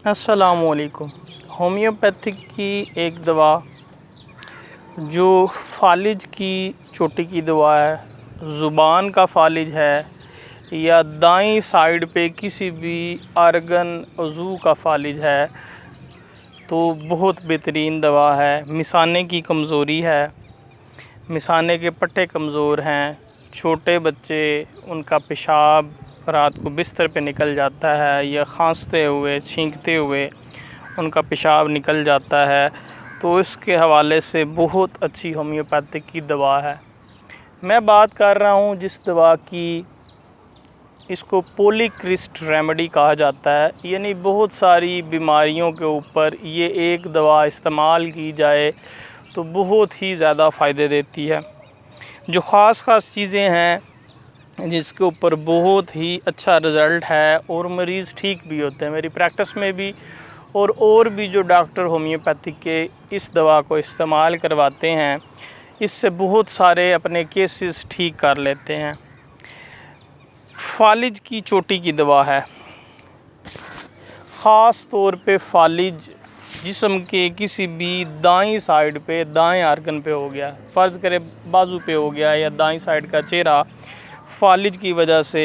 السلام علیکم۔ ہومیوپیتھک کی ایک دوا جو فالج کی چوٹی کی دوا ہے، زبان کا فالج ہے یا دائیں سائیڈ پہ کسی بھی آرگن عضو کا فالج ہے تو بہت بہترین دوا ہے۔ مثانے کی کمزوری ہے، مثانے کے پٹھے کمزور ہیں، چھوٹے بچے ان کا پیشاب رات کو بستر پہ نکل جاتا ہے یا کھانستے ہوئے چھینکتے ہوئے ان کا پیشاب نکل جاتا ہے، تو اس کے حوالے سے بہت اچھی ہومیوپیتھک کی دوا ہے۔ میں بات کر رہا ہوں جس دوا کی، اس کو پولی کرسٹ ریمیڈی کہا جاتا ہے، یعنی بہت ساری بیماریوں کے اوپر یہ ایک دوا استعمال کی جائے تو بہت ہی زیادہ فائدے دیتی ہے۔ جو خاص چیزیں ہیں جس کے اوپر بہت ہی اچھا رزلٹ ہے اور مریض ٹھیک بھی ہوتے ہیں، میری پریکٹس میں بھی اور بھی جو ڈاکٹر ہومیوپیتھک کے اس دوا کو استعمال کرواتے ہیں، اس سے بہت سارے اپنے کیسز ٹھیک کر لیتے ہیں۔ فالج کی چوٹی کی دوا ہے، خاص طور پہ فالج جسم کے کسی بھی دائیں سائیڈ پہ، دائیں آرگن پہ ہو گیا، فرض کرے بازو پہ ہو گیا یا دائیں سائیڈ کا چہرہ فالج کی وجہ سے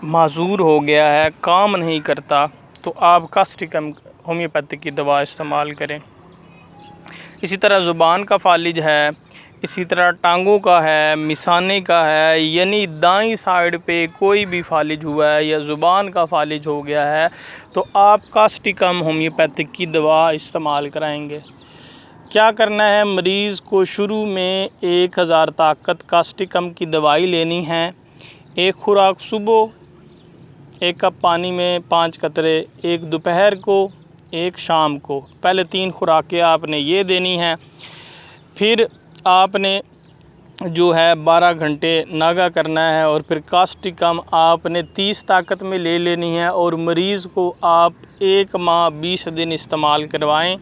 معذور ہو گیا ہے، کام نہیں کرتا، تو آپ کاسٹیکم ہومیوپیتھک کی دوا استعمال کریں۔ اسی طرح زبان کا فالج ہے، اسی طرح ٹانگوں کا ہے، مثانے کا ہے، یعنی دائیں سائیڈ پہ کوئی بھی فالج ہوا ہے یا زبان کا فالج ہو گیا ہے تو آپ کاسٹیکم ہومیوپیتھک کی دوا استعمال کرائیں گے۔ کیا کرنا ہے، مریض کو شروع میں 1000 طاقت کاسٹیکم کی دوائی لینی ہے، ایک خوراک صبح 1 کپ پانی میں 5 قطرے، ایک دوپہر کو، ایک شام کو، پہلے 3 خوراکیں آپ نے یہ دینی ہیں۔ پھر آپ نے جو ہے 12 گھنٹے ناگا کرنا ہے اور پھر کاسٹیکم آپ نے 30 طاقت میں لے لینی ہے اور مریض کو آپ 1 ماہ 20 دن استعمال کروائیں،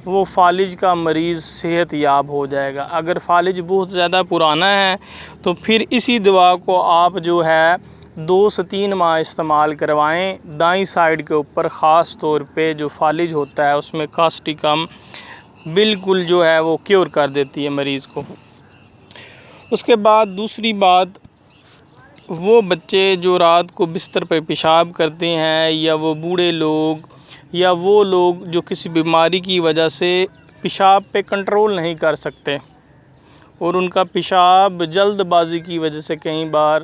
وہ فالج کا مریض صحت یاب ہو جائے گا۔ اگر فالج بہت زیادہ پرانا ہے تو پھر اسی دوا کو آپ جو ہے 2 سے 3 ماہ استعمال کروائیں۔ دائیں سائیڈ کے اوپر خاص طور پہ جو فالج ہوتا ہے اس میں کاسٹیکم بالکل جو ہے وہ کیور کر دیتی ہے مریض کو۔ اس کے بعد دوسری بات، وہ بچے جو رات کو بستر پہ پیشاب کرتے ہیں یا وہ بوڑھے لوگ یا وہ لوگ جو کسی بیماری کی وجہ سے پیشاب پہ کنٹرول نہیں کر سکتے اور ان کا پیشاب جلد بازی کی وجہ سے کئی بار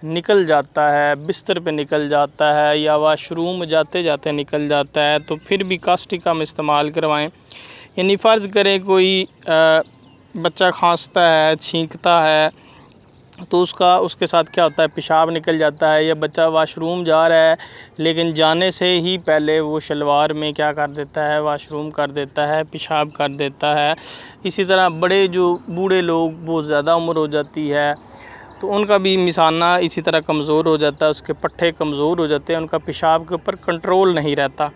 نکل جاتا ہے، بستر پہ نکل جاتا ہے یا واش روم جاتے جاتے نکل جاتا ہے، تو پھر بھی کاسٹیکم استعمال کروائیں۔ یعنی فرض کریں کوئی بچہ کھانستا ہے، چھینکتا ہے تو اس کے ساتھ کیا ہوتا ہے، پیشاب نکل جاتا ہے، یا بچہ واش روم جا رہا ہے لیکن جانے سے ہی پہلے وہ شلوار میں کیا کر دیتا ہے، واش روم کر دیتا ہے، پیشاب کر دیتا ہے۔ اسی طرح بڑے جو بوڑھے لوگ، بہت زیادہ عمر ہو جاتی ہے تو ان کا بھی مثانہ اسی طرح کمزور ہو جاتا ہے، اس کے پٹھے کمزور ہو جاتے ہیں، ان کا پیشاب کے اوپر کنٹرول نہیں رہتا،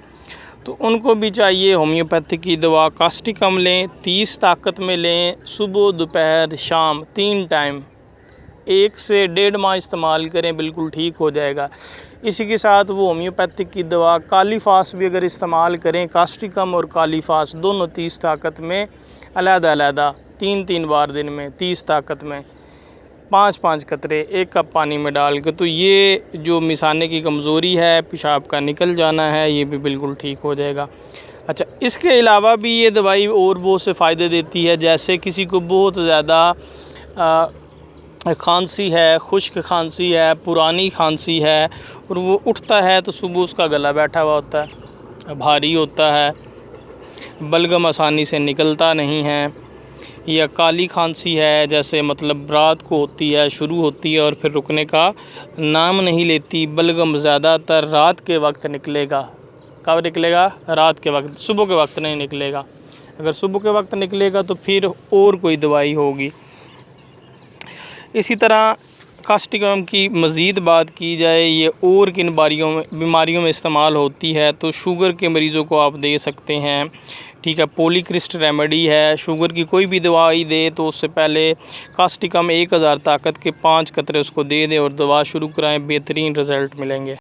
تو ان کو بھی چاہیے ہومیوپیتھک کی دوا کاسٹیکم لیں، 30 طاقت میں لیں، صبح دوپہر شام 3 ٹائم، 1 سے 1.5 ماہ استعمال کریں، بالکل ٹھیک ہو جائے گا۔ اسی کے ساتھ وہ ہومیوپیتھک کی دوا کالیفاس بھی اگر استعمال کریں، کاسٹیکم اور کالیفاس دونوں 30 طاقت میں علیحدہ علیحدہ 3 بار دن میں 30 طاقت میں 5 قطرے 1 کپ پانی میں ڈال کے، تو یہ جو مثانے کی کمزوری ہے، پیشاب کا نکل جانا ہے، یہ بھی بالکل ٹھیک ہو جائے گا۔ اچھا، اس کے علاوہ بھی یہ دوائی اور بہت سے فائدے دیتی ہے، جیسے کسی کو بہت زیادہ کھانسی ہے، خشک کھانسی ہے، پرانی کھانسی ہے اور وہ اٹھتا ہے تو صبح اس کا گلا بیٹھا ہوا ہوتا ہے، بھاری ہوتا ہے، بلغم آسانی سے نکلتا نہیں ہے، یا کالی کھانسی ہے، جیسے مطلب رات کو ہوتی ہے، شروع ہوتی ہے اور پھر رکنے کا نام نہیں لیتی، بلغم زیادہ تر رات کے وقت نکلے گا۔ کب نکلے گا؟ رات کے وقت، صبح کے وقت نہیں نکلے گا۔ اگر صبح کے وقت نکلے گا تو پھر اور کوئی دوائی ہوگی۔ اسی طرح کاسٹیکم کی مزید بات کی جائے، یہ اور کن بیماریوں میں استعمال ہوتی ہے، تو شوگر کے مریضوں کو آپ دے سکتے ہیں، ٹھیک ہے، پولی کرسٹ ریمیڈی ہے۔ شوگر کی کوئی بھی دوائی دے تو اس سے پہلے کاسٹیکم 1000 طاقت کے 5 قطرے اس کو دے دیں اور دوا شروع کرائیں، بہترین رزلٹ ملیں گے۔